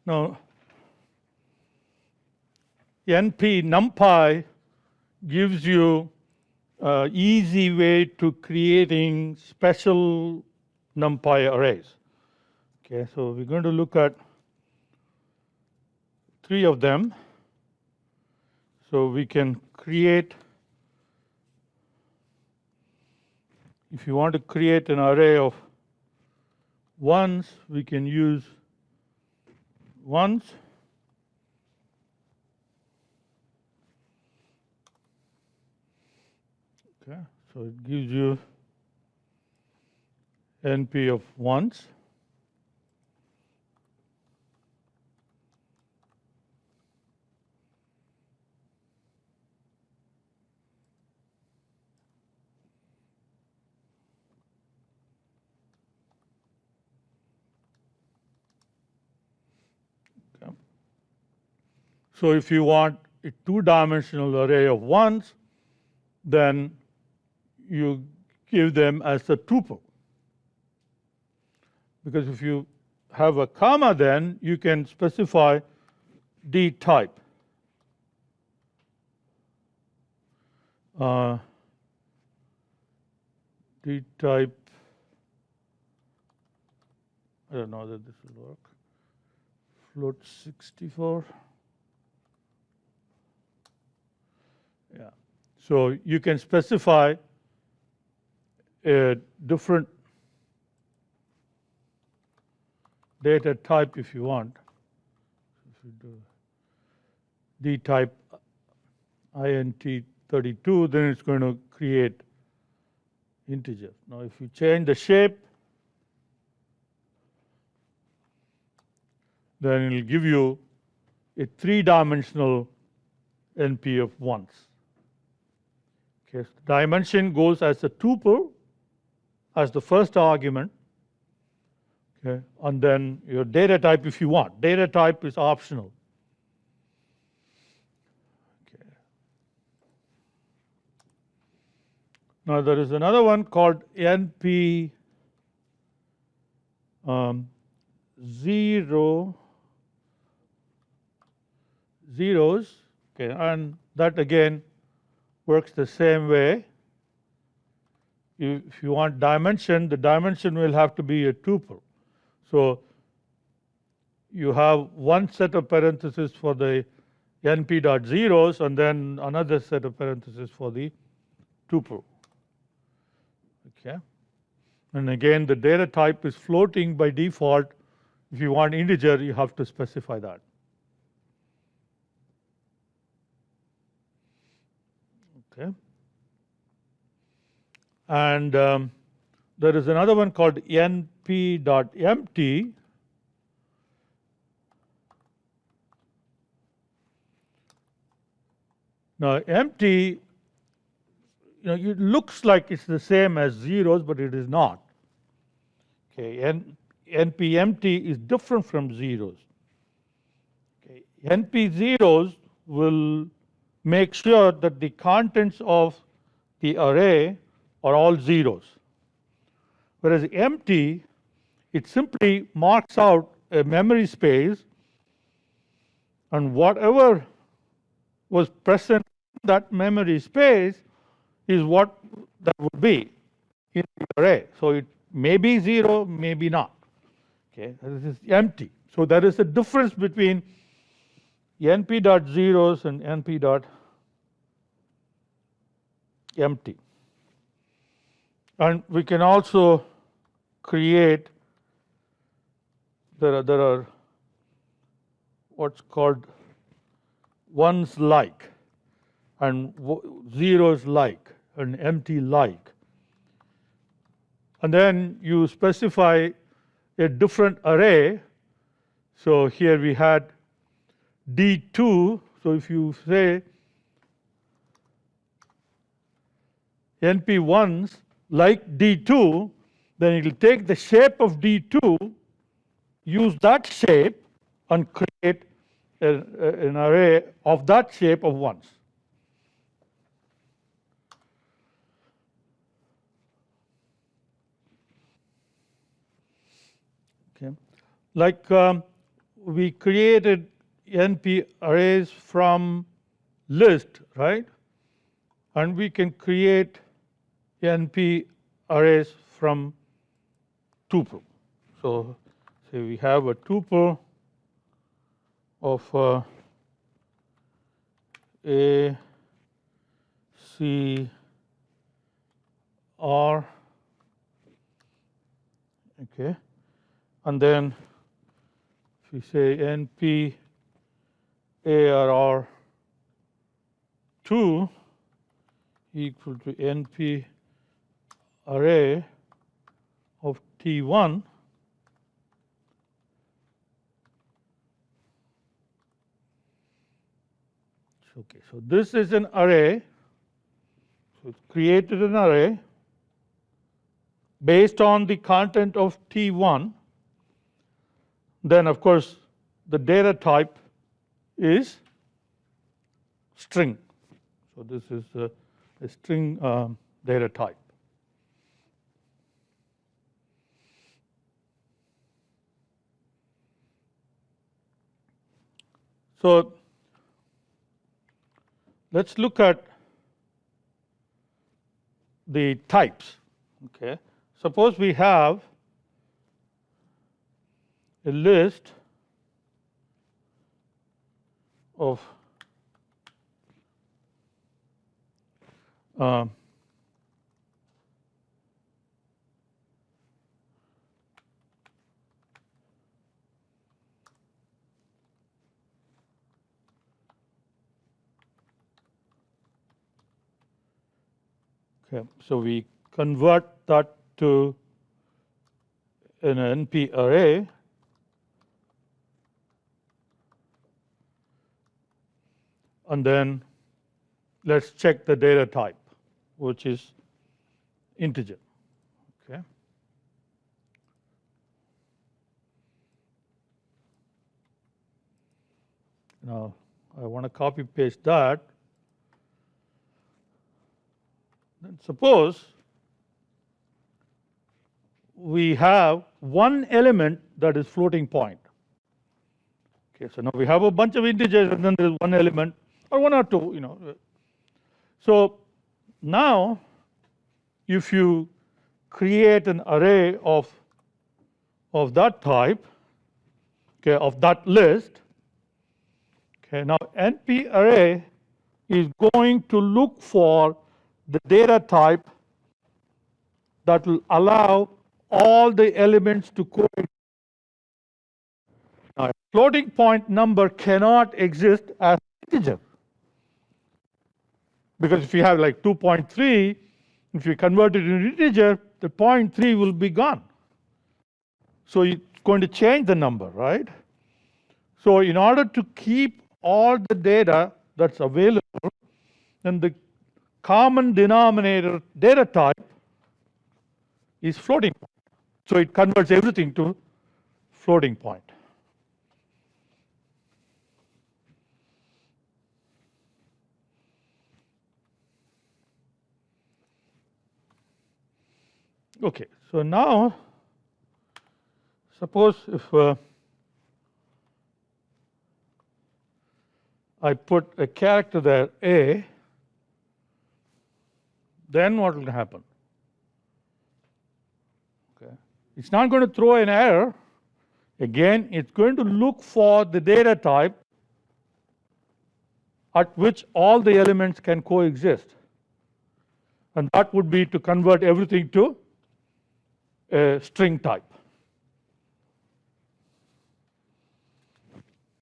Now, NP NumPy gives you an easy way to creating special NumPy arrays. Okay, so we're going to look at 3 of them. So we can create, if you want to create an array of ones, we can use ones. Okay, so it gives you NP of ones. Okay. So if you want a 2-dimensional array of ones, then you give them as a tuple. Because if you have a comma, then you can specify D type. D type, I don't know that this will work. Float 64. Yeah. So you can specify a different data type if you want. If you do D type int 32, then it's going to create integers. Now, if you change the shape, then it will give you a 3-dimensional NP of ones. Okay, so dimension goes as a tuple as the first argument. Okay, and then your data type if you want. Data type is optional. Okay. Now there is another one called NP 0 zeros. Okay, and that again works the same way. If you want dimension, the dimension will have to be a tuple. So you have one set of parentheses for the NP dot zeros and then another set of parentheses for the tuple. Okay. And again, the data type is floating by default. If you want integer, you have to specify that. Okay. And there is another one called np.empty. Now, empty, it looks like it's the same as zeros, but it is not. Okay, NP empty is different from zeros. Okay, NP zeros will make sure that the contents of the array are all zeros. Whereas empty, it simply marks out a memory space, and whatever was present in that memory space is what that would be in the array. So it may be 0, maybe not. Okay, this is empty. So there is a difference between NP dot zeros and NP dot empty. And we can also create, there are what's called ones like and zeros like and empty like. And then you specify a different array. So here we had D2. So if you say NP1s like D2, then it will take the shape of D2, use that shape, and create an array of that shape of ones. Okay, like we created NP arrays from list, right? And we can create NP arrays from tuple. So say we have a tuple of A, C, R, okay, and then if we say NP ARR 2 equal to NP array of T1, okay, so this is an array, so it's created an array based on the content of T1, then of course the data type is string. So this is a string data type. So let's look at the types. Okay, suppose we have a list of okay, so we convert that to an NP array, and then let's check the data type, which is integer. Okay. Now I want to copy paste that. Then suppose we have one element that is floating point. Okay, so now we have a bunch of integers and then there is one element or one or two, So now if you create an array of that type, okay, of that list, okay, now NP array is going to look for the data type that will allow all the elements to coexist. Now, a floating point number cannot exist as integer, because if you have like 2.3, if you convert it into integer, the 0.3 will be gone. So it's going to change the number, right? So in order to keep all the data that's available, then the common denominator data type is floating point. So it converts everything to floating point. Okay, so now suppose if I put a character there, A, then what will happen? Okay. It's not going to throw an error. Again, it's going to look for the data type at which all the elements can coexist. And that would be to convert everything to a string type.